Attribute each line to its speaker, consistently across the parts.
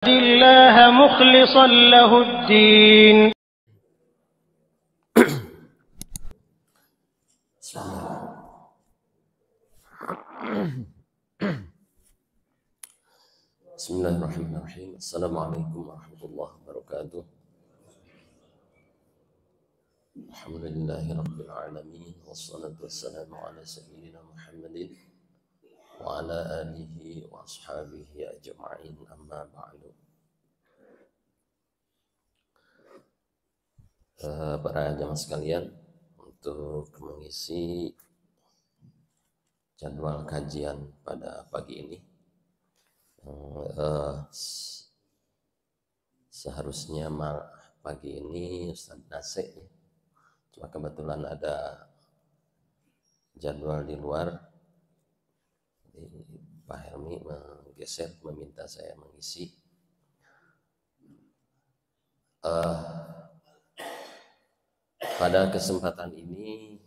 Speaker 1: الله مخلصا له الدين.
Speaker 2: Bismillahirrahmanirrahim. Assalamualaikum warahmatullahi wabarakatuh. Alhamdulillahirabbil alamin wassalatu wassalamu ala sayyidina Muhammadin wa ala alihi wa ashabihi ajma'in, amma ba'du. Para jamaah sekalian, untuk mengisi jadwal kajian pada pagi ini, seharusnya pagi ini Ustadz Nasik, cuma kebetulan ada jadwal di luar. Pak Helmi menggeser, meminta saya mengisi. Pada kesempatan ini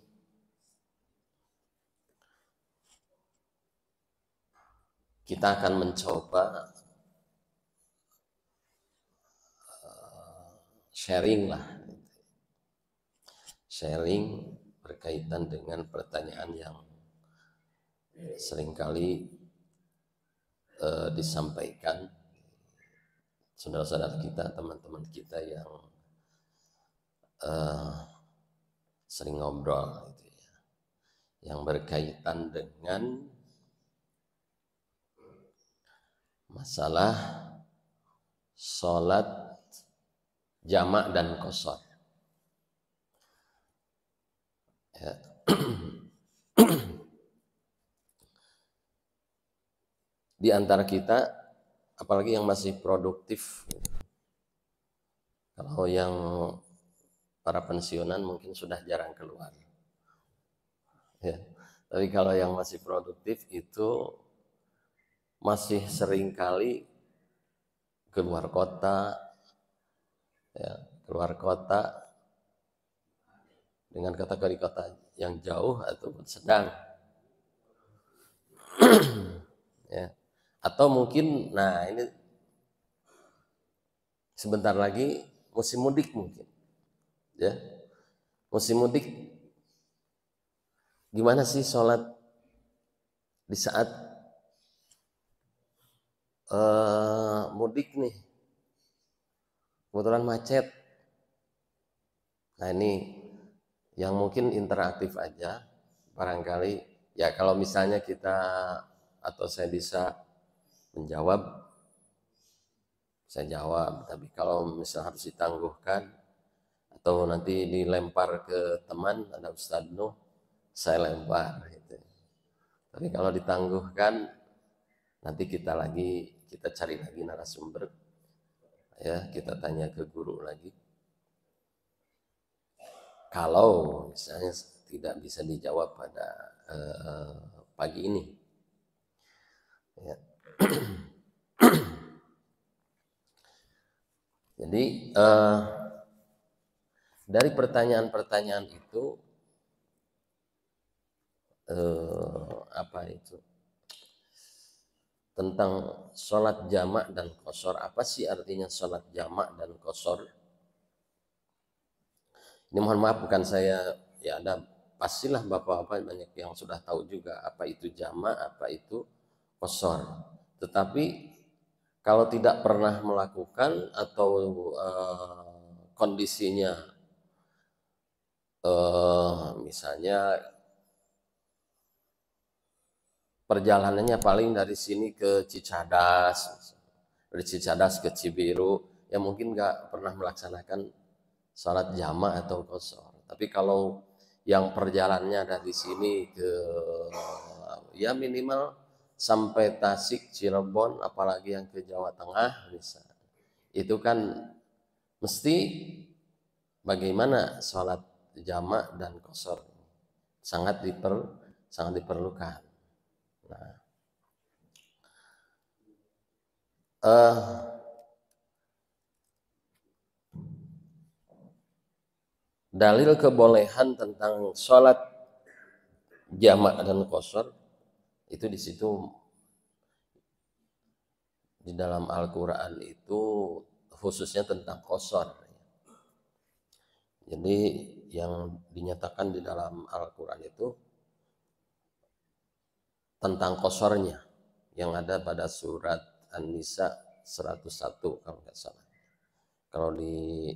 Speaker 2: kita akan mencoba sharing berkaitan dengan pertanyaan yang seringkali disampaikan saudara-saudara kita, teman-teman kita yang sering ngobrol gitu ya, yang berkaitan dengan masalah sholat jamak dan qashar. Ya. Di antara kita, apalagi yang masih produktif, kalau yang para pensiunan mungkin sudah jarang keluar, ya. Tapi kalau yang masih produktif itu masih sering kali keluar kota, ya, keluar kota dengan kategori kota yang jauh ataupun sedang, ya. Atau mungkin, nah ini sebentar lagi musim mudik mungkin, ya. Musim mudik, gimana sih sholat di saat mudik nih, kebetulan macet. Nah ini yang mungkin interaktif aja, barangkali ya, kalau misalnya kita atau saya bisa menjawab, saya jawab. Tapi kalau misalnya harus ditangguhkan atau nanti dilempar ke teman, ada Ustadz Nuh, saya lempar gitu. Tapi kalau ditangguhkan, nanti kita cari lagi narasumber, ya, kita tanya ke guru lagi. Kalau misalnya tidak bisa dijawab pada pagi ini, ya. Jadi dari pertanyaan-pertanyaan itu, tentang sholat jamak dan qashar, apa sih artinya sholat jamak dan qashar? Ini mohon maaf, bukan saya, ya ada pastilah bapak-bapak banyak yang sudah tahu juga apa itu jamak, apa itu qashar. Tetapi kalau tidak pernah melakukan atau kondisinya misalnya perjalanannya paling dari sini ke Cicadas, dari Cicadas ke Cibiru, ya mungkin nggak pernah melaksanakan salat jamak atau qashar. Tapi kalau yang perjalanannya dari sini ke, ya minimal sampai Tasik, Cirebon, apalagi yang ke Jawa Tengah misalnya, itu kan mesti bagaimana sholat jamak dan qashar, sangat diperlukan. Nah, dalil kebolehan tentang sholat jamak dan qashar itu di situ di dalam Al-Quran itu khususnya tentang qasar. Jadi yang dinyatakan di dalam Al-Quran itu tentang qasarnya yang ada pada surat An-Nisa 101 kalau nggak salah. Kalau di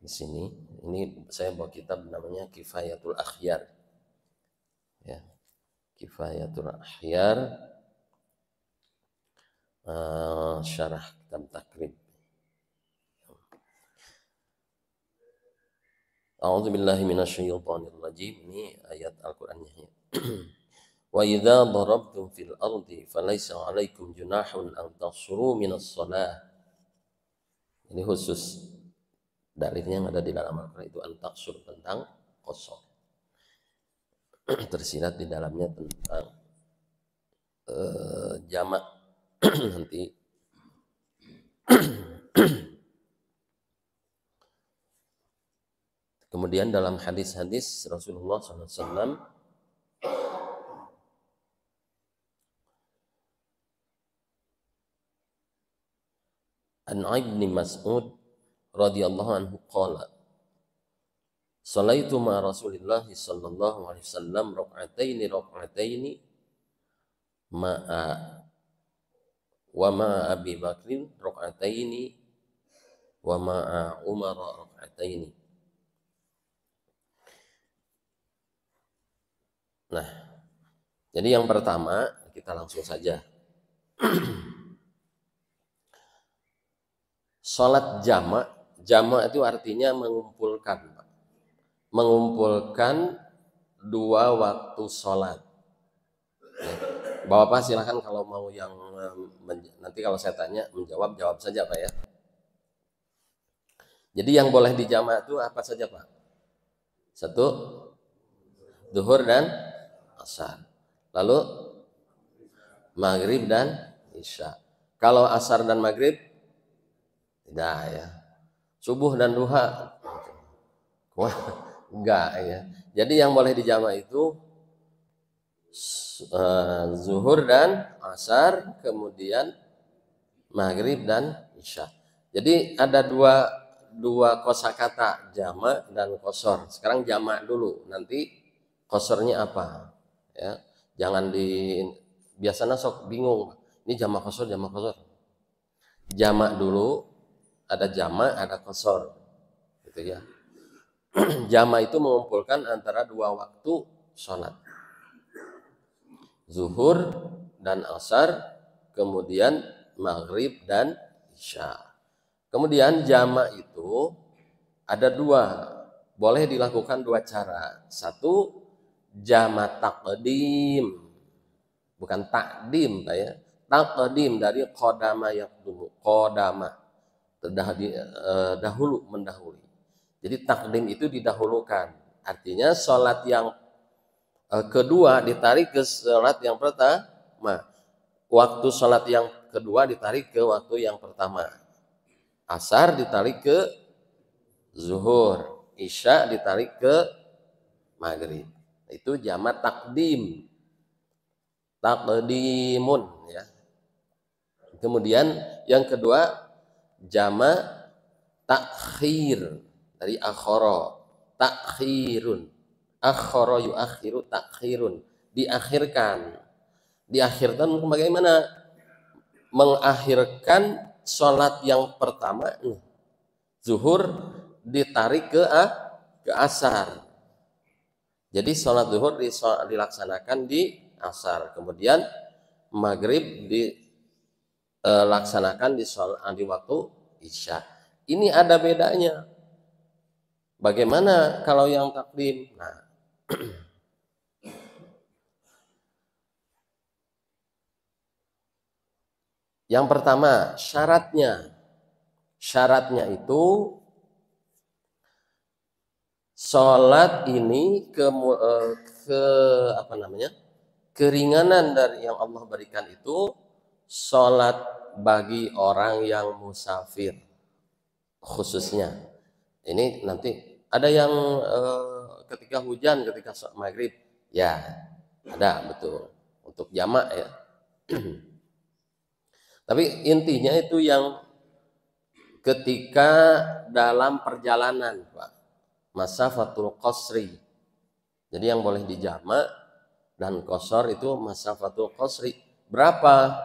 Speaker 2: sini ini saya bawa kitab namanya Kifayatul Akhyar. Ya. Kifayatul Akhyar syarah kitab Takrib. A'udzubillahi minasyaitonir rajim. Ini ayat Al-Qur'annya. Wa idza darabtum fil ardi falaysa 'alaikum junahun an taqsuru minas shalah. Ini khusus dalilnya yang ada di dalam Al-Qur'an itu an taqsur tentang qasar. Tersirat di dalamnya tentang jamak nanti. Kemudian dalam hadis-hadis Rasulullah SAW an Ibnu Mas'ud radhiyallahu anhu qala Salaitu ma Rasulillah sallallahu alaihi wasallam raq'ataini ma'a wa ma Abi Bakrin raq'ataini wa ma'a Umar raq'ataini. Nah, jadi yang pertama kita langsung saja. Salat jamak, jamak itu artinya mengumpulkan dua waktu salat. Ya. Bapak silahkan kalau mau yang nanti kalau saya tanya menjawab jawab saja Pak ya. Jadi yang boleh dijamak itu apa saja Pak? Satu, zuhur dan asar. Lalu maghrib dan isya. Kalau asar dan maghrib tidak ya. Subuh dan duha wah enggak ya. Jadi yang boleh dijamak itu zuhur dan asar, kemudian maghrib dan isya. Jadi ada dua kosakata jamak dan qasar. Sekarang jamak dulu, nanti qasarnya apa? Ya, jangan biasanya sok bingung. Ini jamak qasar, jamak qasar. Jamak dulu, ada jamak, ada qasar. Gitu ya. Jamak itu mengumpulkan antara dua waktu sholat. Zuhur dan asar, kemudian maghrib dan isya. Kemudian jamak itu ada dua, boleh dilakukan dua cara. Satu, jamak takdim, bukan takdim ya. Takdim dari qadama yaqdumu, qadama dahulu mendahului. Jadi takdim itu didahulukan. Artinya sholat yang kedua ditarik ke sholat yang pertama. Waktu sholat yang kedua ditarik ke waktu yang pertama. Asar ditarik ke zuhur, isya ditarik ke maghrib. Itu jamak takdim, takdimun ya. Kemudian yang kedua jamak takhir dari akhara, takhirun, akhara yuakhiru takhirun, diakhirkan. Diakhirkan bagaimana? Mengakhirkan sholat yang pertama, zuhur ditarik ke asar. Jadi sholat zuhur dilaksanakan di asar, kemudian maghrib dilaksanakan di waktu isya. Ini ada bedanya. Bagaimana kalau yang takdim? Nah, yang pertama syaratnya itu sholat ini keringanan dari yang Allah berikan itu sholat bagi orang yang musafir khususnya. Ini nanti ada yang ketika hujan, ketika maghrib, ya ada betul untuk jamak ya. Tapi intinya itu yang ketika dalam perjalanan, Pak. Masafatul qasri. Jadi yang boleh dijamak dan qasar itu masafatul qasri. Berapa?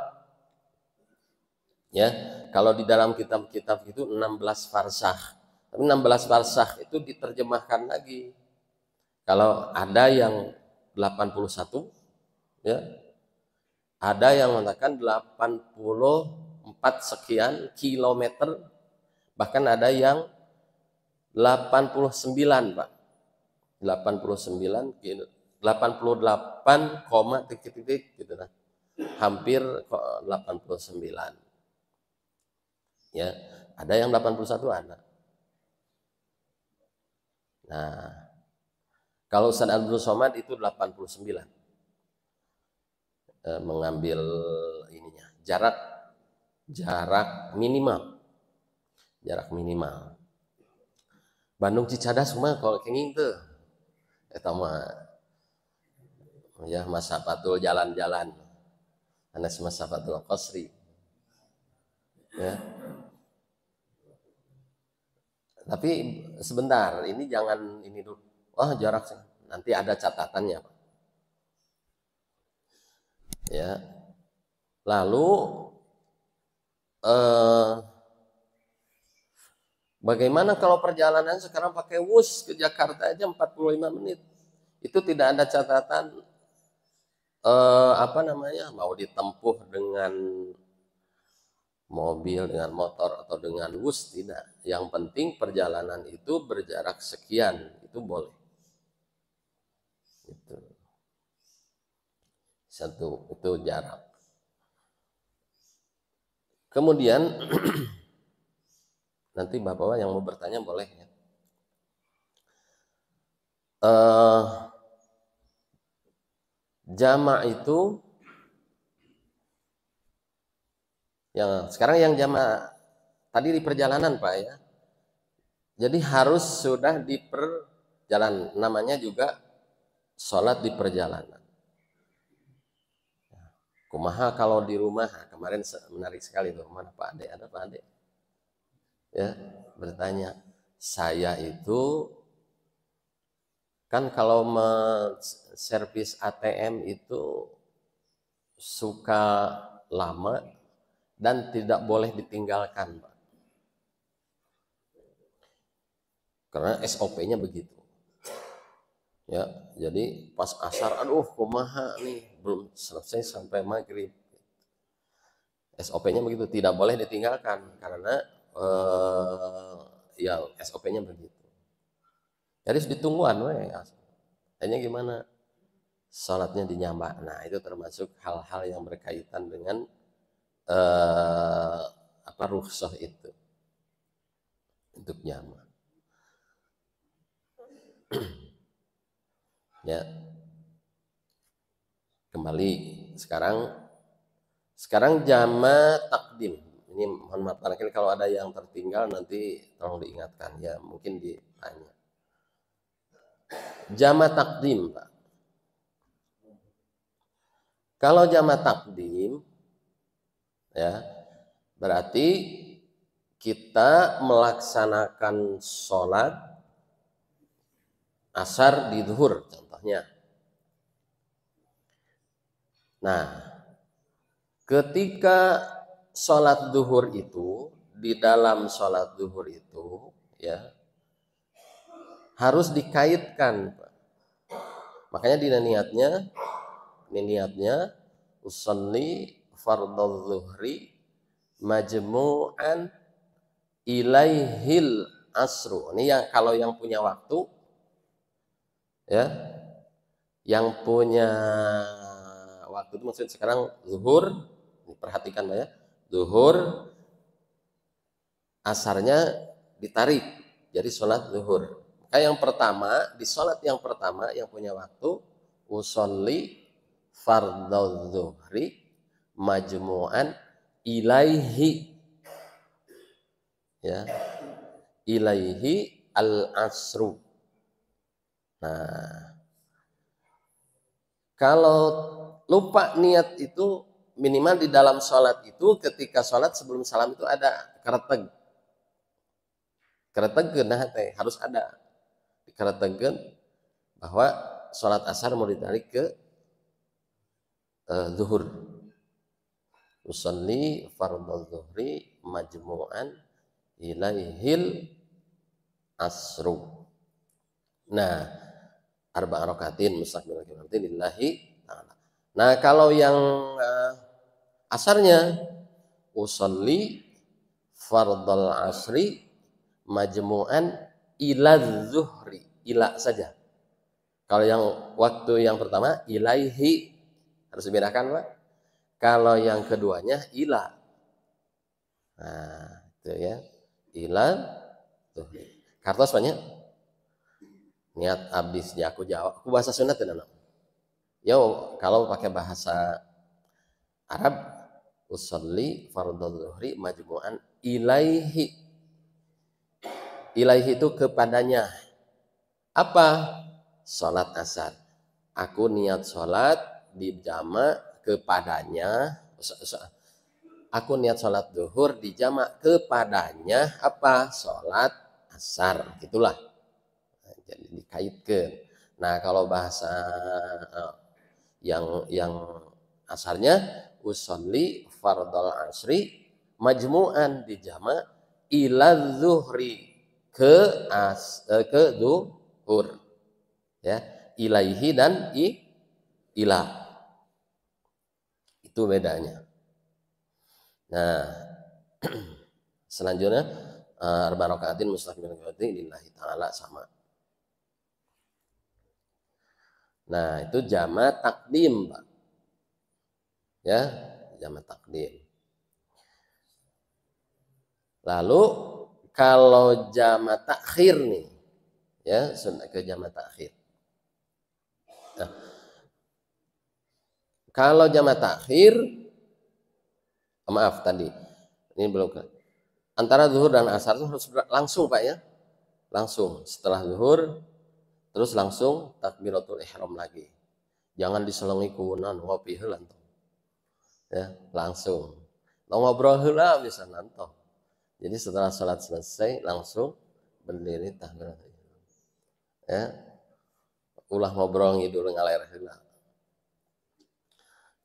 Speaker 2: Ya, kalau di dalam kitab-kitab itu 16 farsakh. Tapi 16 farsakh itu diterjemahkan lagi. Kalau ada yang 81, ya, ada yang mengatakan 84 sekian kilometer, bahkan ada yang 89, Pak. 89 88, titik-titik gitu lah. Hampir 89. Ya, ada yang 81 ada. Nah, kalau Ustaz Abdul Somad itu 89. Mengambil ininya, jarak minimal. Jarak minimal. Bandung Cicadas mah kalau kenging teu eta mah ya masafatul jalan-jalan. Anas masafatul qasri. Ya. Tapi sebentar, ini jangan ini dulu. Oh, jarak nanti ada catatannya, Pak. Ya. Lalu bagaimana kalau perjalanan sekarang pakai Wus ke Jakarta aja 45 menit. Itu tidak ada catatan mau ditempuh dengan mobil, dengan motor atau dengan Wus, tidak. Yang penting perjalanan itu berjarak sekian, itu boleh. Itu. Satu, itu jarak. Kemudian nanti Bapak yang mau bertanya boleh ya. Jamak itu yang sekarang yang jamak tadi di perjalanan, Pak, ya. Jadi harus sudah di perjalanan, namanya juga sholat di perjalanan. Kumaha kalau di rumah? Kemarin menarik sekali tuh, mana Pak Ade? Ada Pak Ade? Ya, bertanya, saya itu kan kalau servis ATM itu suka lama dan tidak boleh ditinggalkan, Pak. Karena SOP-nya begitu. Ya, jadi pas asar, aduh kumaha nih, belum selesai sampai maghrib. SOP-nya begitu, tidak boleh ditinggalkan karena ya SOP-nya begitu. Jadi ditungguan we. Hanya gimana? Salatnya dinyambak. Nah, itu termasuk hal-hal yang berkaitan dengan rukhsah itu untuk jamak. Ya. Kembali sekarang jamak takdim. Ini mohon maaf barangkali kalau ada yang tertinggal nanti tolong diingatkan ya, mungkin ditanya. Jamak takdim, Pak. Kalau jamak takdim ya, berarti kita melaksanakan sholat asar di zuhur contohnya. Nah, ketika sholat zuhur itu, di dalam sholat zuhur itu ya harus dikaitkan. Makanya ini niatnya usolli fardhu zuhri majmu'an ilaihil asru. Ini yang kalau yang punya waktu ya, yang punya waktu itu maksudnya sekarang zuhur, perhatikan ya, zuhur asarnya ditarik jadi sholat zuhur. Maka yang pertama, di sholat yang pertama yang punya waktu usolli fardhu zuhri majmu'an ilaihi ya, ilaihi al-asru. Nah, kalau lupa niat itu minimal di dalam sholat itu ketika sholat sebelum salam itu ada kareteg. Kareteg nah teh harus ada. Dikaretegkeun bahwa sholat asar mau ditarik ke zuhur. Usolli fardhu zuhri majmu'an ilaihil asru. Nah, arba'a rakaatin mustaqbil qiblatin lillahi ta'ala. Nah, kalau yang asarnya usolli fardhal asri majmu'an ila zuhri, ila saja. Kalau yang waktu yang pertama ilaihi harus dibedakan, Pak. Kalau yang keduanya ila. Nah, itu ya. Ila zuhri. Kartos banyak niat abdi aku jawab. Aku bahasa Sunda tidak. Yo, kalau pakai bahasa Arab usolli fardhu zuhri majmu'an ilaihi. Ilaihi itu kepadanya. Apa? Salat asar. Aku niat salat di jamak kepadanya. Aku niat salat zuhur di jamak kepadanya apa? Salat asar. Gitulah. Jadi dikaitkan. Nah, kalau bahasa yang asarnya usolli fardhal asri majmu'an di jamak ila zuhri ke zuhur, ya, ilaihi dan ila itu bedanya. Nah, selanjutnya arba rakaatin mustaqbil qiblatin lillahi ta'ala sama. Nah, itu jamak takdim, Pak. Ya, jamak takdim. Lalu kalau jamak takhir nih, ya, ke jamak takhir. Nah, kalau jamak takhir, maaf tadi, ini belum ke. Antara zuhur dan asar itu harus langsung, Pak, ya. Langsung setelah zuhur terus langsung takbiratul ihram lagi. Jangan diselengi kunan ngopi heula. Ya, langsung. Ngobrol heula bisa nanto. Jadi setelah sholat selesai langsung berdiri takbiratul ihram. Ya. Ulah ngobrol ngidul ngaler heula.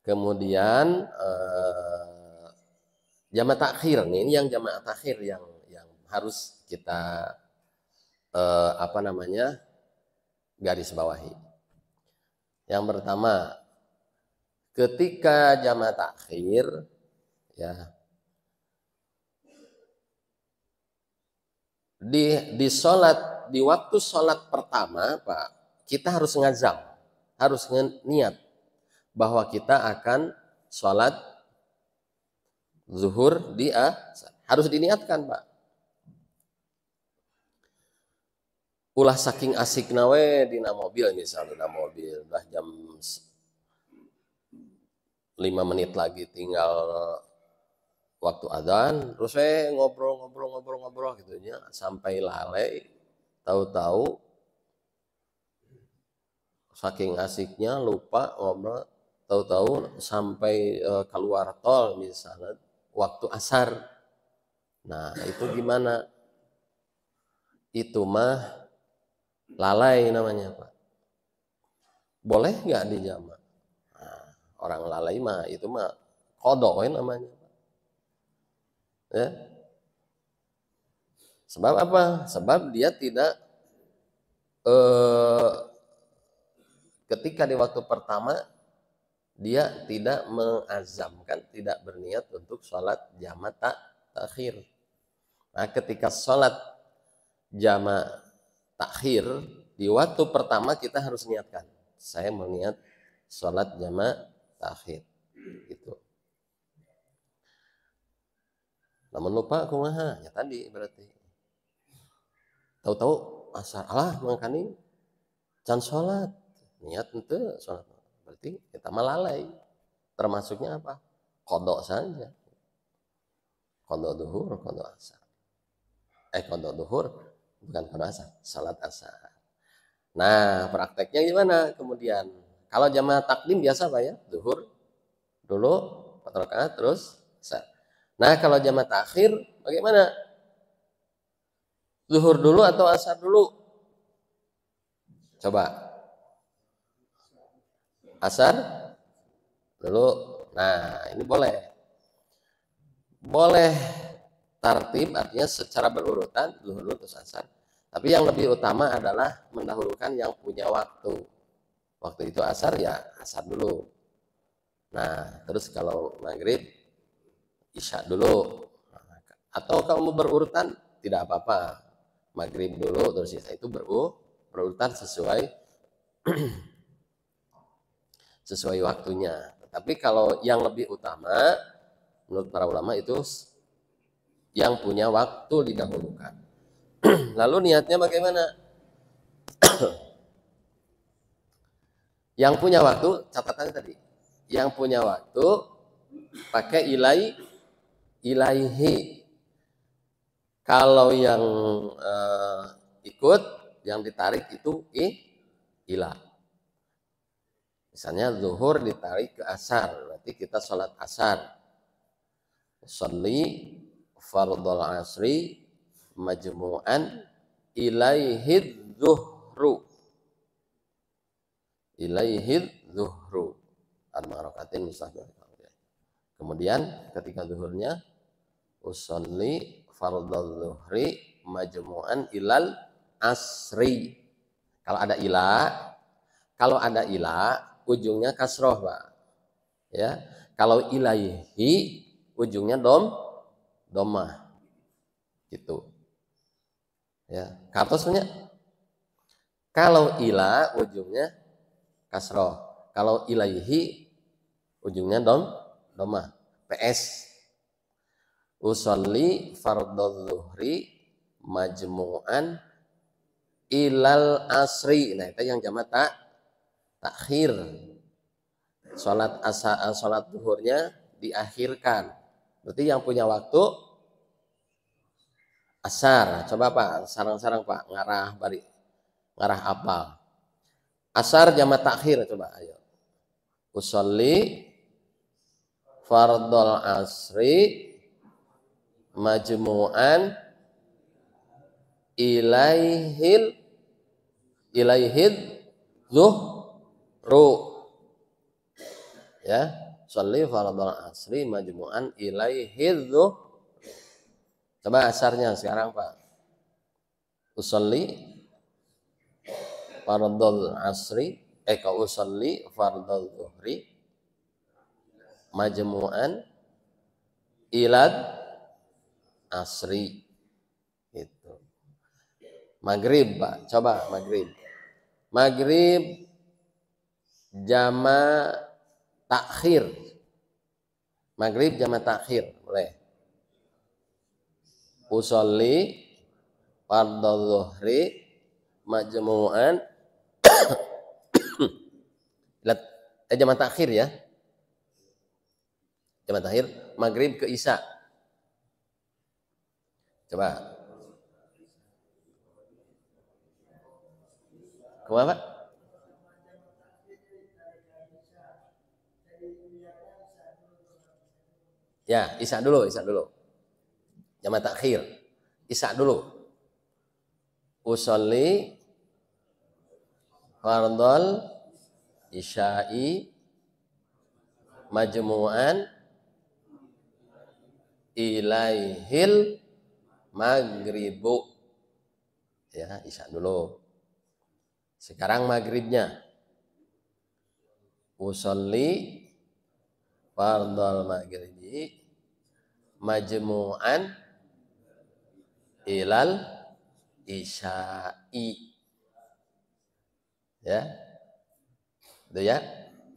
Speaker 2: Kemudian jamak takhir nih, ini yang jamak takhir yang harus kita garis bawahi. Yang pertama, ketika jamak takhir, ya, di sholat, di waktu sholat pertama, Pak, kita harus ngazam, harus niat bahwa kita akan sholat zuhur di asar. Harus diniatkan, Pak. Ulah saking asik nawe dina mobil misalnya, mobil udah jam 5 menit lagi tinggal waktu adzan, terus saya ngobrol gitu ya sampai lalai, tahu-tahu saking asiknya lupa ngobrol, tahu-tahu sampai keluar tol misalnya waktu asar. Nah, itu gimana? Itu mah lalai namanya, Pak. Boleh nggak dijamak? Nah, orang lalai mah itu mah qadha namanya, Pak. Ya. Sebab apa? Sebab dia tidak ketika di waktu pertama dia tidak mengazamkan, tidak berniat untuk sholat jamak takhir. Nah, ketika sholat jamak takhir di waktu pertama kita harus niatkan, saya meniat sholat jamak takhir gitu. Namun lupa kumaha ya tadi berarti tahu-tahu asar Allah mangkani can sholat niat itu sholat berarti kita melalai, termasuknya apa? Qadha saja, qadha duhur, qadha asar. Qadha duhur bukan qadha asar, salat asar. Nah, prakteknya gimana kemudian? Kalau jamaah takdim biasa, Pak, ya, duhur dulu 4 rakaat terus asar. Nah, kalau jamak takhir bagaimana? Zuhur dulu atau asar dulu? Coba. Asar dulu. Nah, ini boleh. Boleh tartib, artinya secara berurutan, zuhur dulu terus asar. Tapi yang lebih utama adalah mendahulukan yang punya waktu. Waktu itu asar, ya asar dulu. Nah, terus kalau maghrib, isya dulu. Atau kamu berurutan, tidak apa-apa. Maghrib dulu, terus isya itu berurutan sesuai waktunya. Tapi kalau yang lebih utama, menurut para ulama itu yang punya waktu didahulukan. Lalu niatnya bagaimana? Yang punya waktu, catatannya tadi. Yang punya waktu pakai ilaihi. Kalau yang ikut, yang ditarik itu ilah. Misalnya zuhur ditarik ke asar, berarti kita sholat asar. Sholli fardhul asri majmu'an ilaihid zuhru. Ilaihid zuhru. Ar-marakatin mustahil. Kemudian ketika zuhurnya usolli fardhul zuhri majmu'an ilal asri. Kalau ada ilah ujungnya kasroh, Pak. Ya. Kalau ilaihi ujungnya domah. Gitu. Ya. Kartosnya kalau ila ujungnya kasroh. Kalau ilaihi ujungnya domah. PS. Usolli fardhu zuhri majmu'an ilal asri. Nah, itu yang jamak takhir. Salat zuhurnya diakhirkan. Berarti yang punya waktu asar. Coba Pak, sarang-sarang Pak, ngarah apa? Asar jamak takhir, coba ayo. Usolli fardhul asri majmu'an ilaihid zuhru. Ya, sholli fardhul asri majmu'an ilaihid zuhru. Coba asarnya sekarang Pak. Usolli fardhul asri usolli fardhul zuhri majmu'an ilad asri. Gitu. Maghrib Pak, coba maghrib. Maghrib jama takhir. Maghrib jama takhir, boleh. Usolli fardhu zuhri majmu'an jama takhir ya. Jama takhir maghrib ke isya. Coba. Kemana Pak? Ya, isya dulu. Jama takhir. Isya dulu. Usolli fardhul isya'i majmu'an ilaihil maghribu. Ya, isya dulu. Sekarang maghribnya. Usolli fardhul maghribi majmu'an ilal isya'i. Ya. Itu ya.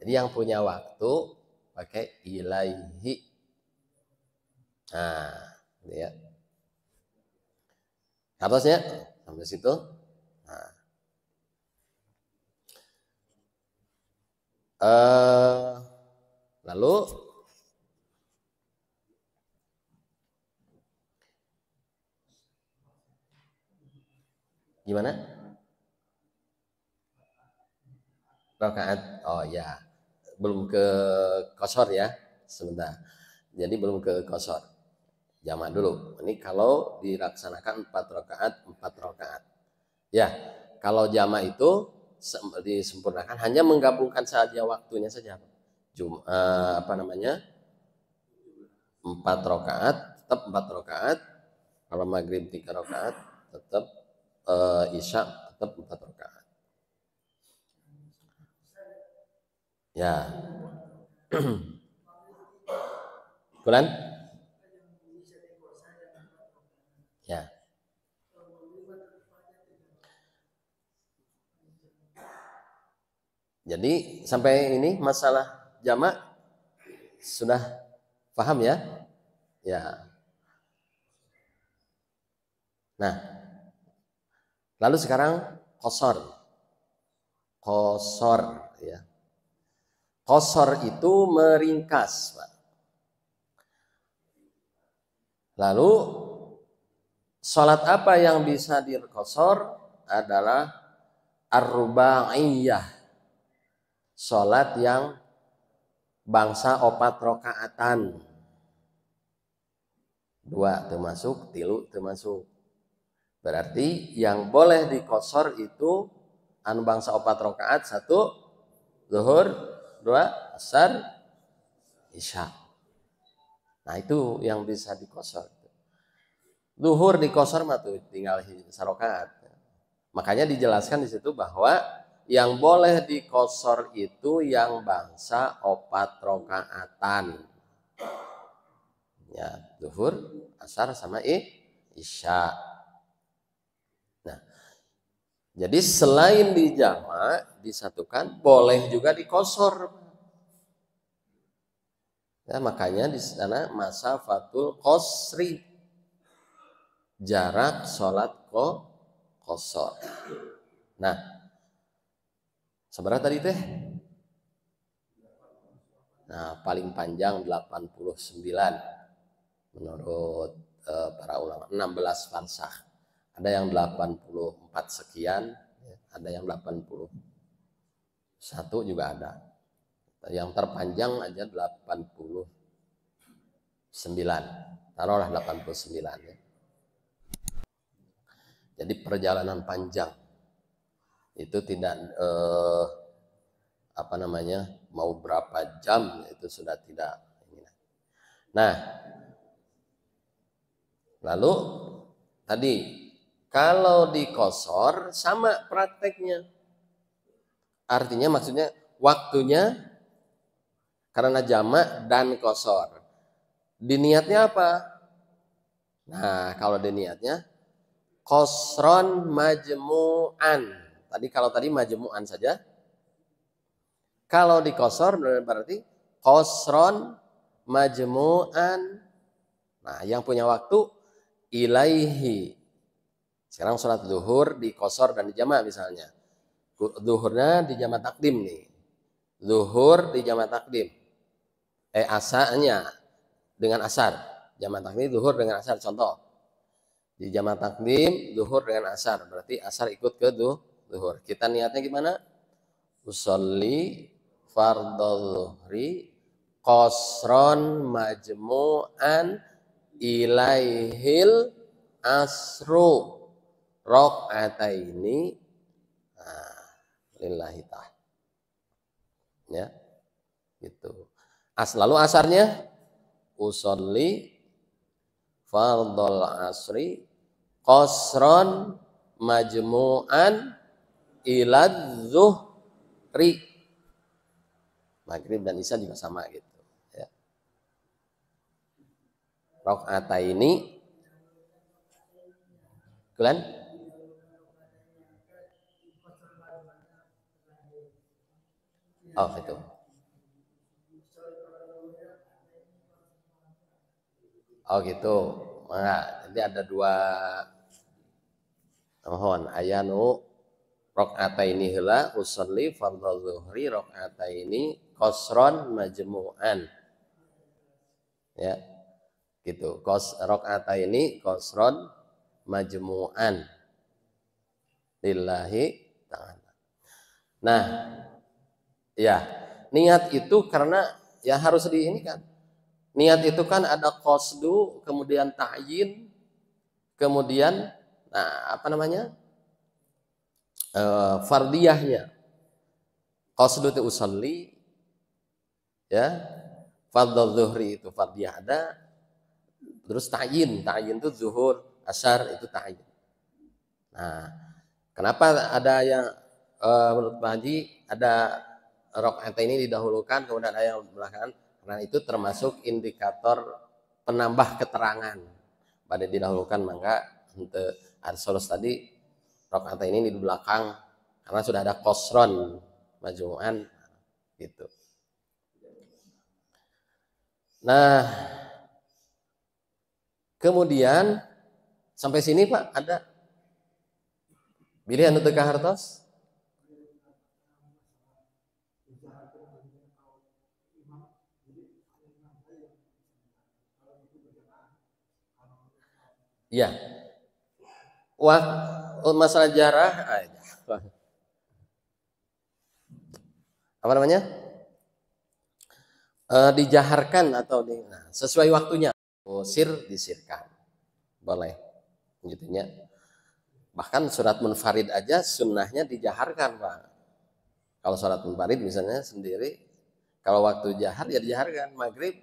Speaker 2: Jadi yang punya waktu pakai ilaihi. Nah, ini ya. Harusnya sampai situ. Nah. Lalu gimana? Rakaat. Oh ya. Belum ke qasar ya. sebentar. Jadi belum ke qasar. Jamak dulu. Ini kalau dilaksanakan 4 rakaat, 4 rakaat. Ya, kalau jamak itu disempurnakan hanya menggabungkan saja waktunya saja. Apa namanya? 4 rakaat, tetap 4 rakaat. Kalau maghrib 3 rakaat, tetap isya tetap 4 rakaat. Ya. Bulan? Ya. Jadi sampai ini masalah jamak sudah paham ya? Ya. Nah, lalu sekarang qasar. Qasar ya. Qasar itu meringkas, Pak. Lalu salat apa yang bisa diqasar adalah ar-rubaiyah. Salat yang bangsa 4 rakaatan. 2 termasuk, 3 termasuk. Berarti yang boleh diqasar itu anu bangsa 4 rakaat, 1 zuhur, 2 asar, isya. Nah, itu yang bisa diqasar. Zuhur diqasar mah tuh tinggal sarakaat. Makanya dijelaskan di situ bahwa yang boleh diqasar itu yang bangsa 4 rakaatan. Ya, zuhur, asar sama isya. Nah, jadi selain dijamak disatukan, boleh juga diqasar. Ya, makanya di sana masafatul qasri, jarak sholat qasar. Nah, seberapa tadi teh? Nah, paling panjang 89 menurut para ulama, 16 farsakh. Ada yang 84 sekian, ada yang 81 juga ada. Yang terpanjang aja 89. Taruhlah 89 ya. Jadi perjalanan panjang. Itu tidak apa namanya, mau berapa jam itu sudah tidak. Nah, lalu tadi kalau diqasar sama prakteknya. Artinya maksudnya waktunya karena jamak dan qasar. Diniatnya apa? Nah, kalau diniatnya qasron majmu'an. Kalau tadi majmu'an saja. Kalau diqasar berarti qasron majmu'an. Nah, yang punya waktu ilaihi. Sekarang sholat zuhur diqasar dan dijamak misalnya. Zuhurnya dijamak takdim nih. Zuhur dijamak takdim. Asarnya dengan asar. Jamak takdim zuhur dengan asar, contoh. Di jamak takdim zuhur dengan asar, berarti asar ikut ke zuhur. Kita niatnya gimana? Usolli fardhu zuhri qasron majmu'an ilaihil asru rakaataini. Nah, lillahi ta'ala. Ya. Gitu. Lalu asarnya usolli fardhul asri qasron majmu'an ilad zuhri. Maghrib dan isya juga sama gitu ya. Rakaataini Kulan? Oh itu. Oh gitu. Nah, jadi ada 2 mohon ayanu rakaataini heula usolli fardhu zuhri rakaataini qasron majmu'an. Ya. Gitu. Rakaataini qasron majmu'an lillahi ta'ala. Nah, ya, niat itu karena ya harus di ini kan. Niat itu kan ada qasdu, kemudian ta'yin, kemudian apa namanya? Fardiyahnya. Qasdu itu usolli, ya. Fardhu zuhri itu fardiyah ada. Terus ta'yin itu zuhur, asar itu ta'yin. Nah, kenapa ada yang menurut Pak Haji ada rakaat ini didahulukan kemudian ada yang belakangan? Karena itu termasuk indikator penambah keterangan. Pada didahulukan maka untuk arsolos tadi rakaat ini di belakang karena sudah ada qasron majmu'an gitu. Nah, kemudian sampai sini Pak ada pilihan untuk hartos? Ya. Wah, masalah jarah apa namanya? Dijaharkan atau sesuai waktunya. Sir disirkan. Boleh. Gitunya. Bahkan surat munfarid aja sunnahnya dijaharkan, Pak. Kalau surat munfarid misalnya sendiri, kalau waktu jahar ya dijaharkan. Maghrib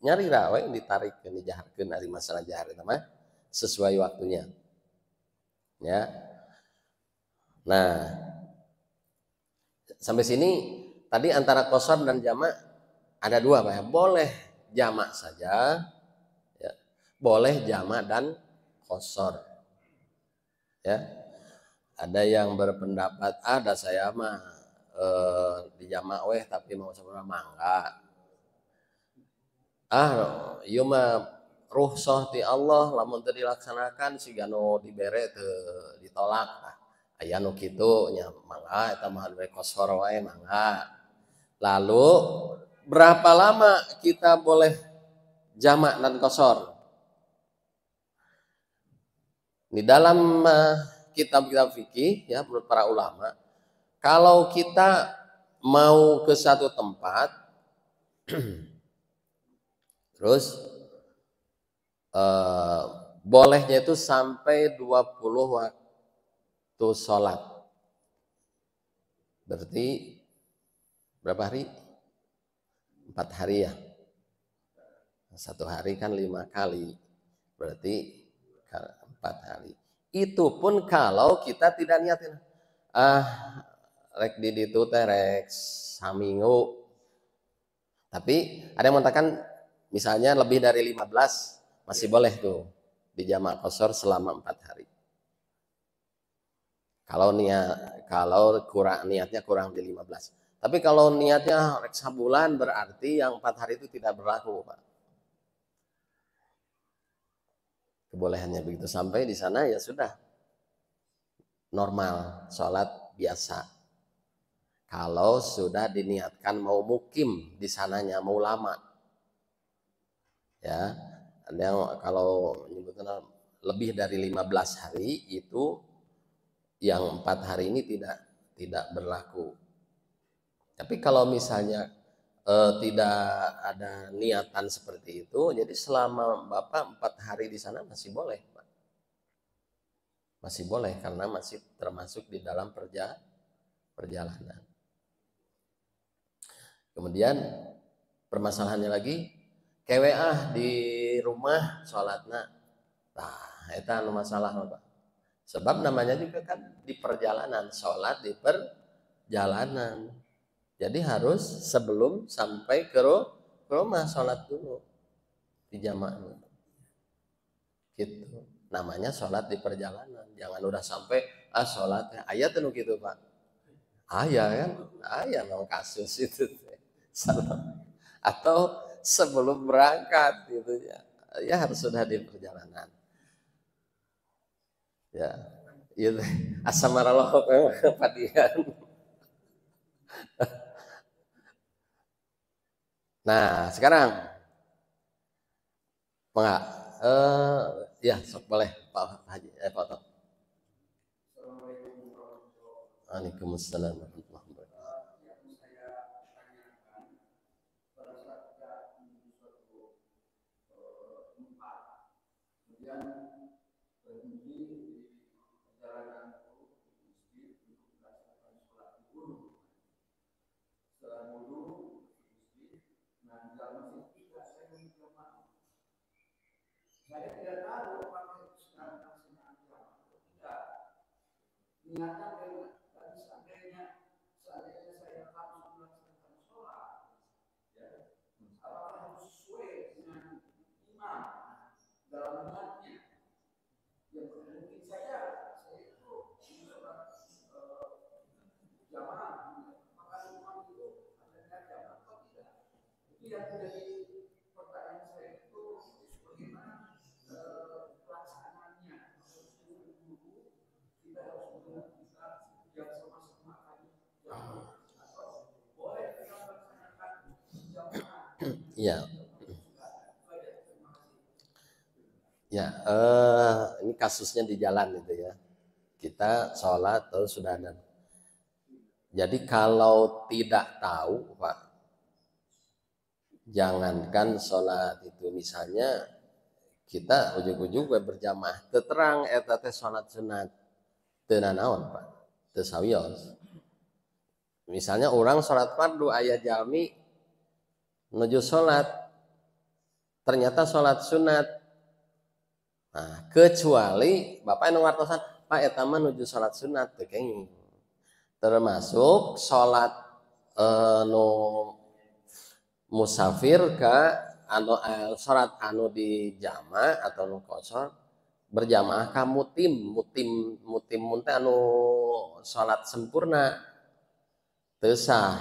Speaker 2: nyari rawe ditarik dijaharkan dari masalah jahar itu mah sesuai waktunya. Ya. Nah, sampai sini tadi antara qasar dan jamak ada dua, Pak. Boleh jamak saja, ya. Boleh jamak dan qasar. Ya. Ada yang berpendapat ada saya mah di jamak weh tapi mau sebenarnya mangga. Ieu mah rukhsah ti Allah lamun teu dilaksanakan siga nu dibere teu ditolak. Aya nu kitu nya mangga eta mah qasar wae mangga. Lalu berapa lama kita boleh jamak dan qasar? Di dalam kitab-kitab fikih ya menurut para ulama, kalau kita mau ke satu tempat terus bolehnya itu sampai 20 waktu sholat. Berarti berapa hari? 4 hari ya. Satu hari kan 5 kali. Berarti 4 hari. Itu pun kalau kita tidak niatin. Rek di ditu teh rek saminggu. Tapi ada yang mengatakan misalnya lebih dari 15 masih boleh tuh di jamak qasar selama 4 hari. Kalau niatnya kurang di 15. Tapi kalau niatnya rek sabulan berarti yang 4 hari itu tidak berlaku, Pak. Kebolehannya begitu sampai di sana ya sudah normal sholat biasa. Kalau sudah diniatkan mau mukim di sananya mau lama, ya ada yang kalau menyebutkan lebih dari 15 hari itu yang 4 hari ini tidak berlaku. Tapi kalau misalnya tidak ada niatan seperti itu, jadi selama Bapak 4 hari di sana masih boleh, Pak. Masih boleh karena masih termasuk di dalam perjalanan. Kemudian permasalahannya lagi keweah di rumah sholatna. Nah, itu anu masalah, Pak. Sebab namanya juga kan di perjalanan, sholat di perjalanan. Jadi harus sebelum sampai ke rumah sholat dulu di jamak. Gitu. Namanya sholat di perjalanan. Jangan udah sampai sholatnya ayat tuh gitu, Pak. Ayah kan, ayah mau kasus itu. Atau sebelum berangkat gitu ya. Ya harus sudah di perjalanan. Ya. Gitu. Asamarallah padian. Nah, sekarang enggak ya sok boleh Pak Haji Pak Toto. Waalaikumsalam warahmatullahi wabarakatuh. Ya, ya, ini kasusnya di jalan itu ya. Kita sholat terus sudah ada. Jadi kalau tidak tahu, Pak, jangankan sholat itu, misalnya kita ujug-ujug berjamaah terang eta teh sholat sunat teu nanaon, Pak, teu sawios. Misalnya orang sholat fardu aya jalmi nuju sholat ternyata sholat sunat. Nah, kecuali bapak yang ngartosan, Pak eta mah nuju sholat sunat teu kenging. Termasuk sholat nu musafir ke anu sholat anu di jama atau nu qosor berjamaah ka mutim teh anu sholat sempurna teu sah.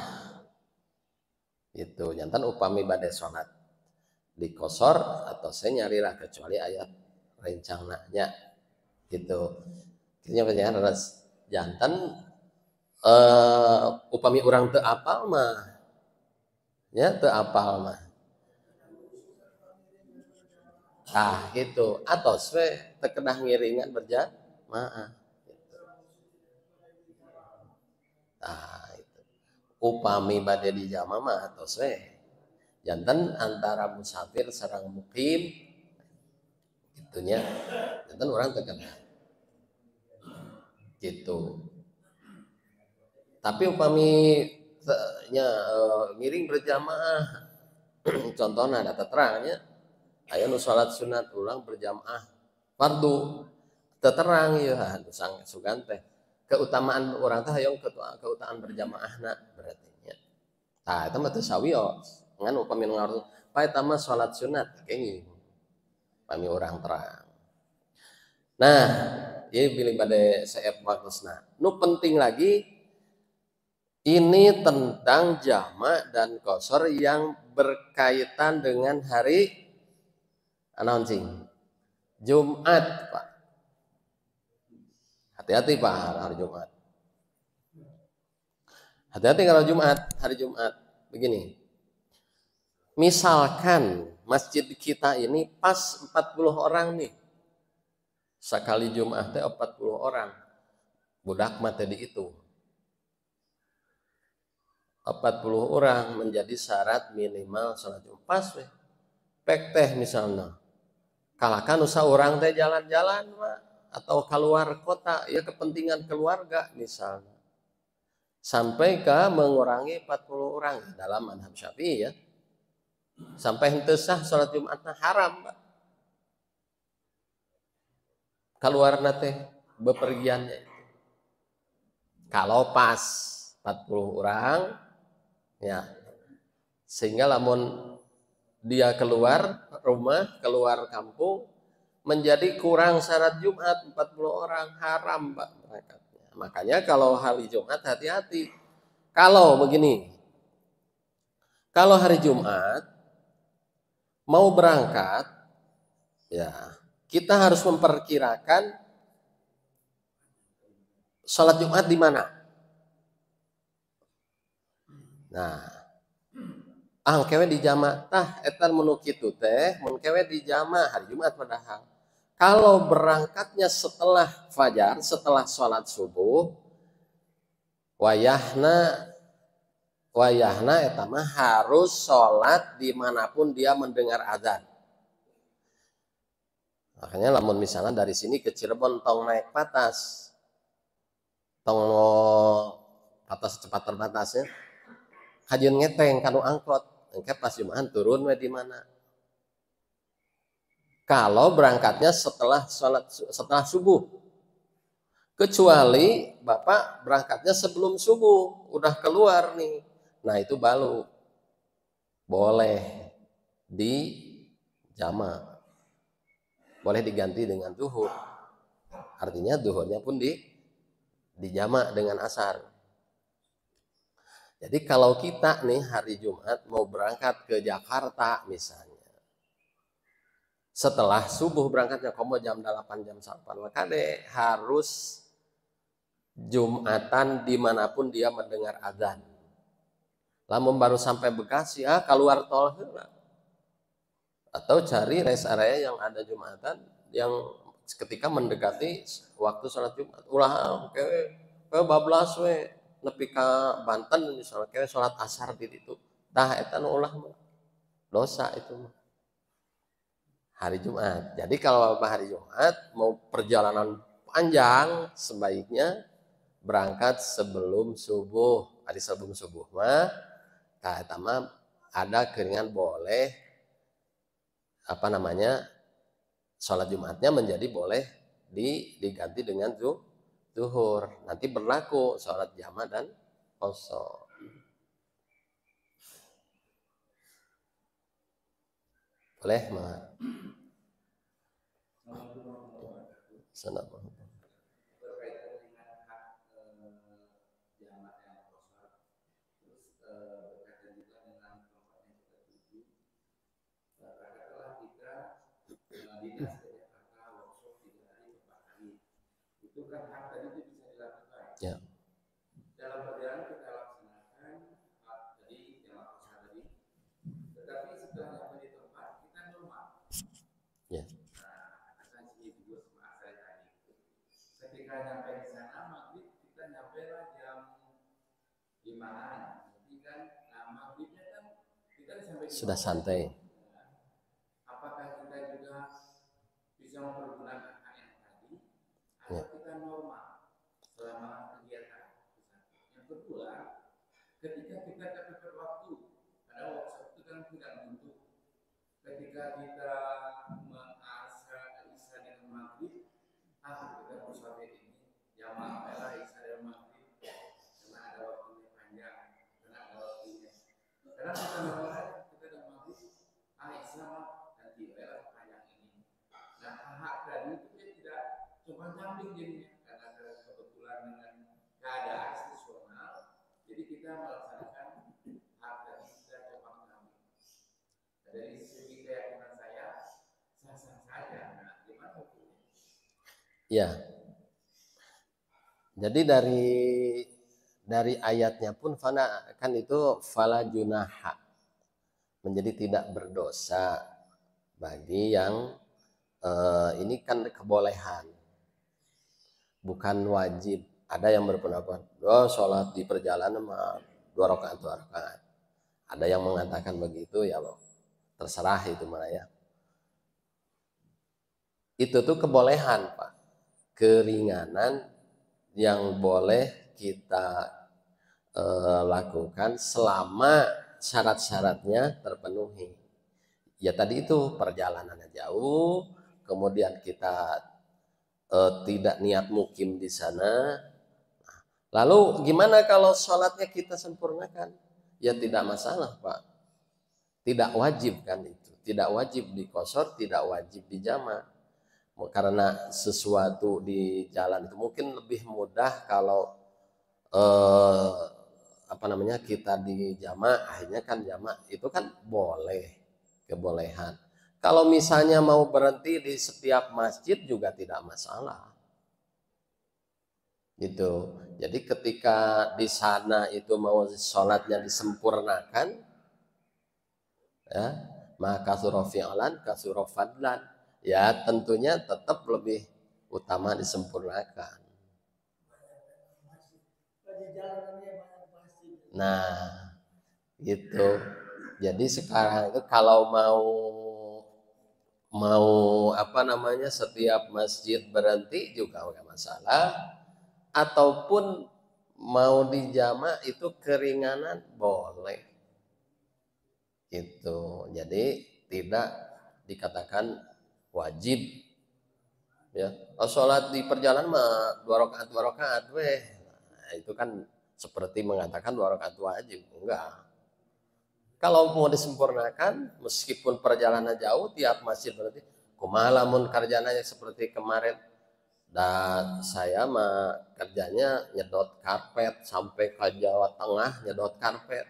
Speaker 2: Itu jantan upami bade sholat di qosor atau saya nyarilah kecuali ayat rencananya gitu. Kayaknya harus jantan upami orang teu apal mah ya teu apal mah gitu atau we teu kedah ngiringan berjamaah gitu. Itu upami bade di jamaah mah atau we jantan antara musafir sareng mukim gitunya jantan orang teu kedah gitu. Tapi upami ngiring berjamaah contohnya ada terangnya aya nu salat sunat ulang berjamaah fardu terang ya sang sugan teh keutamaan orang teh hayang keutamaan berjamaahna berarti nya. Tah eta mah teu sawios ngan upami ngaruh pae eta mah salat sunat kenging upami orang terang. Nah, ieu bilih bade saep waktusna. Nu penting lagi ini tentang jamak dan qosor yang berkaitan dengan hari announcing Jumat, Pak. Hati-hati Pak hari Jumat. Hati-hati kalau hari Jumat. Begini. Misalkan masjid kita ini pas 40 orang nih. Sekali Jumat teh 40 orang. Budak mah teh dihitung. 40 orang menjadi syarat minimal salat Jumat. Pas we. Pek teh misalnya. Kalahkan usaha orang teh jalan-jalan Pak, atau keluar kota ya kepentingan keluarga misalnya. Sampai ke mengurangi 40 orang dalam mazhab Syafi'i ya. Sampai henteu sah salat Jumatna haram Pak. Keluarna teh bepergiannya. Kalau pas 40 orang ya, sehingga lamun dia keluar rumah, keluar kampung menjadi kurang syarat Jumat 40 orang haram Pak berangkatnya. Makanya kalau hari Jumat hati-hati. Kalau begini, kalau hari Jumat mau berangkat ya kita harus memperkirakan sholat Jumat di mana. Nah, kewe di jama tah etan menu kitu teh mun kewe di jama hari Jumat padahal. Kalau berangkatnya setelah fajar, setelah sholat subuh, wayahna eta mah harus sholat dimanapun dia mendengar azan. Makanya lamun misalnya dari sini ke Cirebon tong naik patas, tong patas cepat terbatasnya, kajian ngeteng kanu angkot, engke pas Jumat turun we di mana? Kalau berangkatnya setelah subuh, kecuali Bapak berangkatnya sebelum subuh, udah keluar nih, nah itu baru boleh di jama, boleh diganti dengan zuhur, artinya zuhurnya pun di jama dengan asar. Jadi kalau kita nih hari Jumat mau berangkat ke Jakarta misalnya, setelah subuh berangkatnya komo jam 8 jam 9, maka deh harus Jumatan dimanapun dia mendengar adzan. Lamun baru sampai Bekasi, keluar tol heula. Atau cari rest area yang ada Jumatan yang ketika mendekati waktu sholat Jumat. Ulah ke bablas we nepi ka Banten misalnya kayak sholat asar di situ. Tah eta nu ulah mah dosa itu mah. Hari Jumat. Jadi kalau hari Jumat mau perjalanan panjang sebaiknya berangkat sebelum subuh. Hari sebelum subuh mah eta mah ada keringan boleh apa namanya sholat Jumatnya menjadi boleh diganti dengan zuhur. Nanti berlaku sholat jama dan qasar. Boleh mah. Assalamualaikum. Ya. Dalam perjalanan kita laksanakan tadi yang tadi, tetapi setelah sampai di tempat kita normal. Ya. Ketika nyampe di sana maghrib kita nyampe lah jam 5-an. Jadi kan maghribnya kan kita sampai sudah santai. Apakah kita juga bisa mempergunakan hal yang tadi atau kita normal selama kegiatan? Yang kedua, ketika kita kepepet waktu, karena waktu itu kan tidak menentu. Ketika kita mengasar isya dengan maghrib, kita bersama ini jamaah merah isya dan maghrib karena ada waktunya panjang, karena ada waktunya. Karena kita normal kita dan maghrib, isya nanti merah panjang ini. Nah hak tadi itu dia tidak cuma samping jadinya karena ada kebetulan dengan keadaan situasional, jadi kita melaksanakan hak tadi tidak cuma samping. Dari segi keyakinan saya sah-sah saja. Nah, gimana hukumnya? Ya. Jadi dari ayatnya pun kan itu fala junaha. Menjadi tidak berdosa bagi yang ini kan kebolehan. Bukan wajib. Ada yang berpendapat, sholat di perjalanan mah 2 rakaat. Ada yang mengatakan begitu ya loh. Terserah itu mana ya. Itu tuh kebolehan Pak, keringanan yang boleh kita lakukan selama syarat-syaratnya terpenuhi. Ya tadi itu perjalanannya jauh, kemudian kita tidak niat mukim di sana. Lalu gimana kalau sholatnya kita sempurnakan? Ya tidak masalah Pak. Tidak wajib kan itu. Tidak wajib diqashar, tidak wajib dijama. Karena sesuatu di jalan itu mungkin lebih mudah kalau kita di jama, akhirnya kan jama itu kan boleh, kebolehan. Kalau misalnya mau berhenti di setiap masjid juga tidak masalah. Gitu. Jadi ketika di sana itu mau sholatnya disempurnakan, ya, maka surah fi'lan kasurah fadlan. Ya tentunya tetap lebih utama disempurnakan. Nah gitu. Jadi sekarang itu kalau mau mau apa namanya setiap masjid berhenti juga nggak masalah, ataupun mau dijamak itu keringanan boleh gitu. Jadi tidak dikatakan wajib ya. Oh, sholat di perjalanan mah 2 rakaat weh. Nah, itu kan seperti mengatakan 2 rakaat wajib, enggak. Kalau mau disempurnakan, meskipun perjalanan jauh, tiap masjid berarti kumaha lamun kerjanya seperti kemarin. Dan saya mah kerjanya nyedot karpet sampai ke Jawa Tengah, nyedot karpet.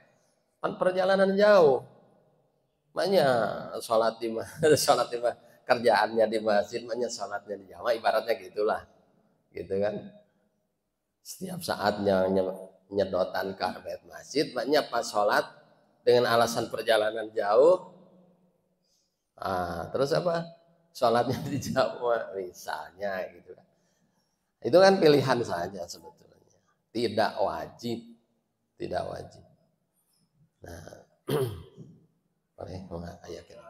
Speaker 2: Kan perjalanan jauh. Makanya sholat di sholat di kerjaannya di masjid, makanya sholatnya di jamaah, ibaratnya gitulah, gitu kan. Setiap saatnya nyedotan karpet masjid, makanya pas sholat dengan alasan perjalanan jauh, terus apa? Sholatnya di jamaah misalnya gitu kan. Itu kan pilihan saja sebetulnya. Tidak wajib, tidak wajib. Nah, boleh ayat ya.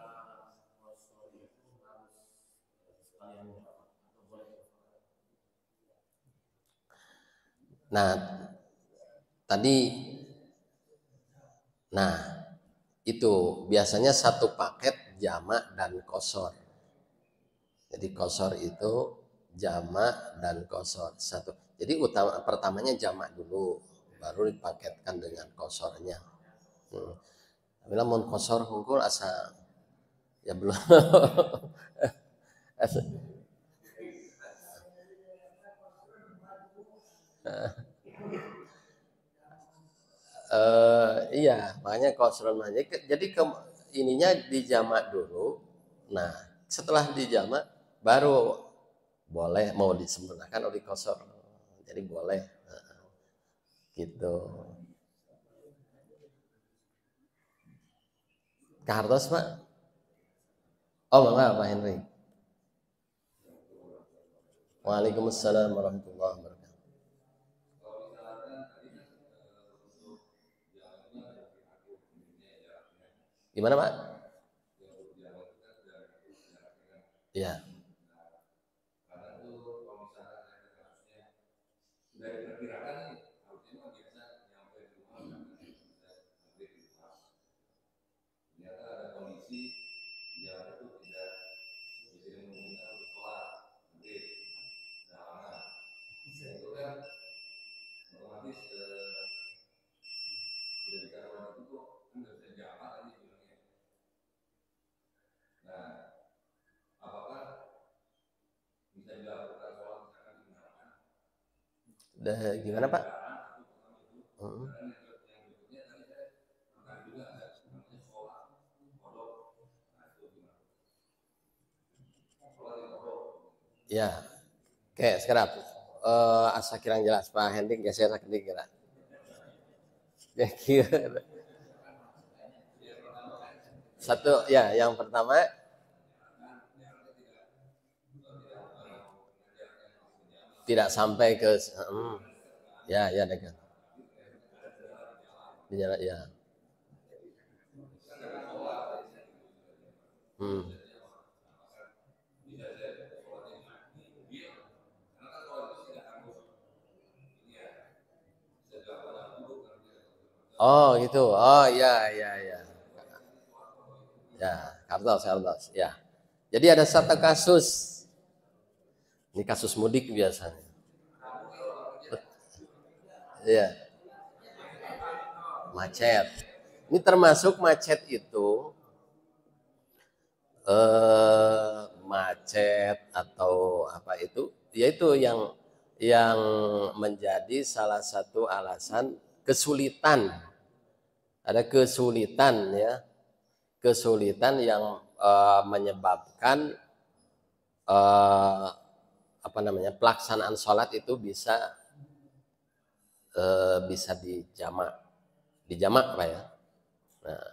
Speaker 2: Nah, tadi, nah itu biasanya satu paket jamak dan qashar. Jadi qashar itu jamak dan qashar satu. Jadi pertamanya jamak dulu, baru dipaketkan dengan qasharnya. Tapi lamun qashar hungkul asa ya belum. Iya, makanya qasrun majid. Jadi ininya dijamak dulu. Nah, setelah dijamak baru boleh mau disempurnakan atau dikosor. Jadi boleh. Gitu. Kartos, Pak? Oh, enggak, Pak Henry. Waalaikumsalam warahmatullahi wabarakatuh. Gimana, Pak? Iya. Gimana, Pak? Ya, oke, sekarang asa kirang jelas Pak Hendrik geser sakit kira. Ya, kira. Satu ya, yang pertama tidak sampai ke ya ya dekat. Di jalan ya. Hmm. Oh, gitu. Oh, ya ya ya. Ya, kartos ya. Jadi ada satu kasus. Ini kasus mudik biasanya. Iya, macet. Ini termasuk macet itu macet atau apa itu? Yaitu yang menjadi salah satu alasan kesulitan. Ada kesulitan ya, kesulitan yang menyebabkan apa namanya pelaksanaan sholat itu bisa dijamak Pak ya. Nah,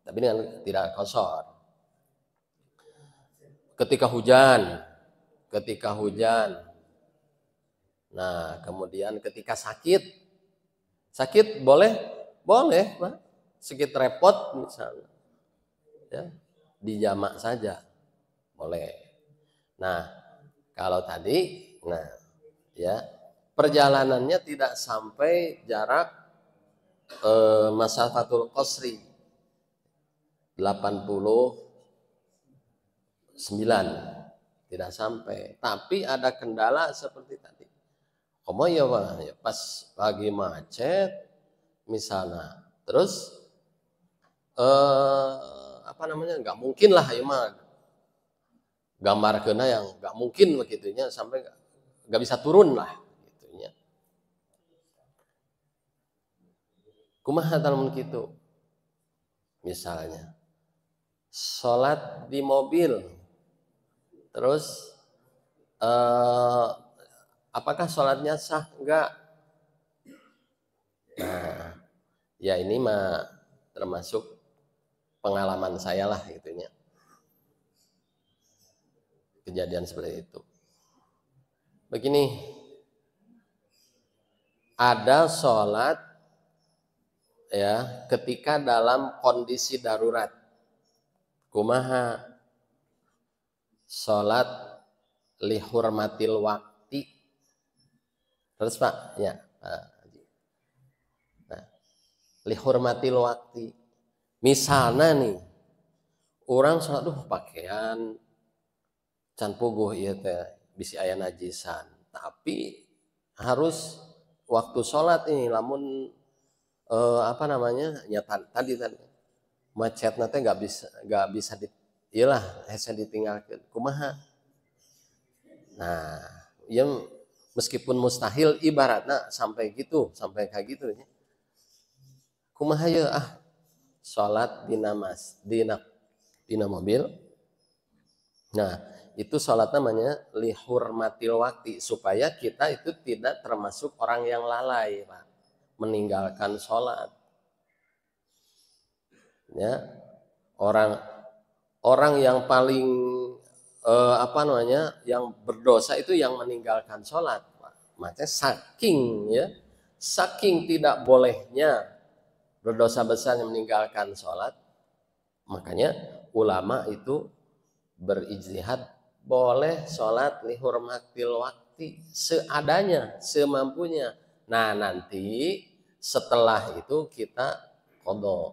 Speaker 2: tapi dengan tidak qashar. Ketika hujan. Nah, kemudian ketika sakit boleh Pak. Sakit repot misalnya, ya, dijamak saja. boleh. Nah, kalau tadi, nah ya perjalanannya tidak sampai jarak masafatul qasri 89, tidak sampai. Tapi ada kendala seperti tadi. Komo ya Pak, ya pas lagi macet misalnya, terus apa namanya, nggak mungkin lah ya mah gambar kena yang nggak mungkin begitunya sampai nggak bisa turun lah gitunya. Kumaha talamun kitu? Misalnya sholat di mobil, terus apakah sholatnya sah? Enggak. Nah, ya ini mah termasuk pengalaman saya lah gitunya. Kejadian seperti itu. Begini, ada sholat ya ketika dalam kondisi darurat. Kumaha sholat lihurmatil wakti. Terus Pak, ya. Nah, lihurmatil wakti. Misalnya nih, orang sholat pakaian can puguh ieu teh bisi aya najisan, tapi harus waktu sholat ini lamun apa namanya, ya tadi macet nanti nggak bisa iyalah hese ditinggalkan kumaha. Nah, yang meskipun mustahil ibaratnya sampai gitu, sampai kayak gitu ya. Kumaha ya sholat dina mobil. Nah, itu sholat namanya lihurmatil wakti, supaya kita itu tidak termasuk orang yang lalai Pak, meninggalkan sholat. Ya, orang yang paling apa namanya, yang berdosa itu yang meninggalkan sholat. Makanya saking tidak bolehnya berdosa besar yang meninggalkan sholat, makanya ulama itu berijtihad boleh sholat lihurmatil wakti seadanya, semampunya. Nah nanti setelah itu kita qadha.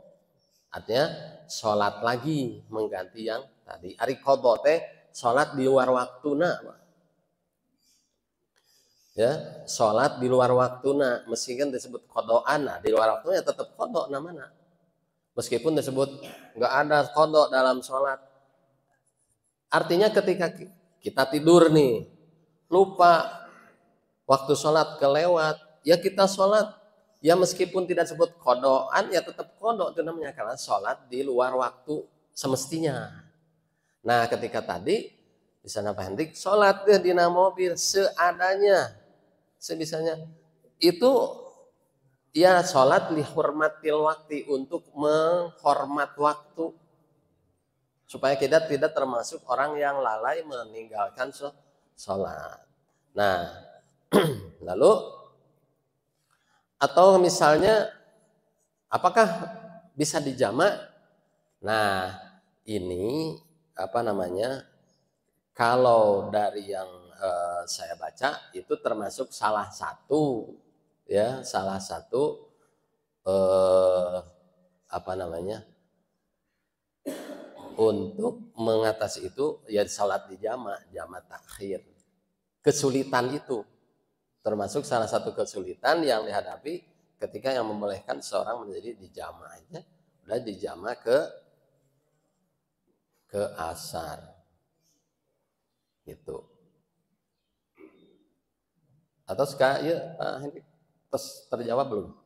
Speaker 2: Artinya sholat lagi mengganti yang tadi. Ari qadha teh sholat di luar waktuna. Ya, sholat di luar waktuna, meskipun disebut qadhaan, di luar waktunya tetap qadha namanya. Meskipun disebut nggak ada qadha dalam sholat. Artinya ketika kita tidur nih, lupa waktu sholat kelewat, ya kita sholat. Ya meskipun tidak sebut qadhaan, ya tetap qadha itu namanya, karena sholat di luar waktu semestinya. Nah ketika tadi bisa napa hendik sholat di mobil seadanya, sebisanya, itu ya sholat lihurmatil waktu, untuk menghormat waktu, supaya kita tidak termasuk orang yang lalai meninggalkan sholat. Nah lalu atau misalnya apakah bisa dijamak? Nah, ini apa namanya? Kalau dari yang saya baca itu termasuk salah satu apa namanya? Untuk mengatasi itu ya salat di jamak takhir. Kesulitan itu termasuk salah satu kesulitan yang dihadapi ketika yang membolehkan seorang menjadi dijamahnya, udah dijamah ke asar gitu. Atau sekarang ya Pak Henry, terus terjawab belum?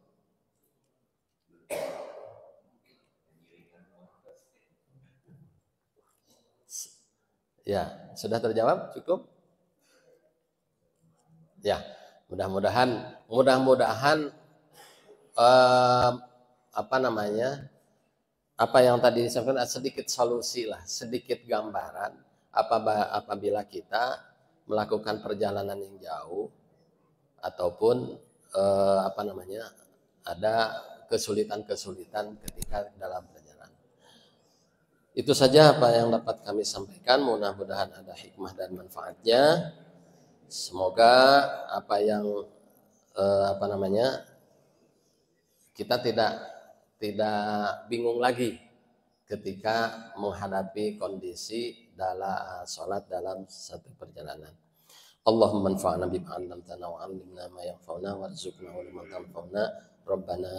Speaker 2: Ya, sudah terjawab cukup? Ya, mudah-mudahan apa namanya, apa yang tadi disampaikan sedikit solusi lah, sedikit gambaran apabila kita melakukan perjalanan yang jauh ataupun apa namanya, ada kesulitan-kesulitan ketika dalam perjalanan. Itu saja apa yang dapat kami sampaikan. Mudah-mudahan ada hikmah dan manfaatnya. Semoga apa yang kita tidak bingung lagi ketika menghadapi kondisi dalam sholat dalam satu perjalanan. Allahumma anfa'na bima 'allamtana wa 'allimna ma yanfa'una warzuqna ilman tanfa'una. Rabbana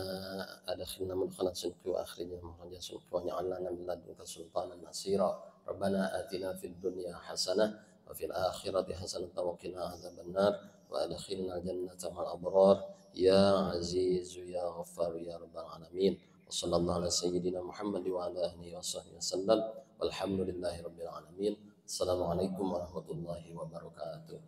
Speaker 2: adkhilna mudkhala sidqi wa akhrijna mukhraja sidqi wa ja'al lana min ladunka sultanan nasira. Rabbana atina fid dunya hasanah wa fil akhirati hasanah wa qina adzabannar wa adkhilna jannata ma'al abrar ya azizu ya ghaffar ya rabbal alamin. Wa sallallahu ala sayyidina Muhammad wa ala alihi wa sahbihi wasallam. Walhamdulillahi rabbil alamin. Assalamualaikum warahmatullahi wabarakatuh.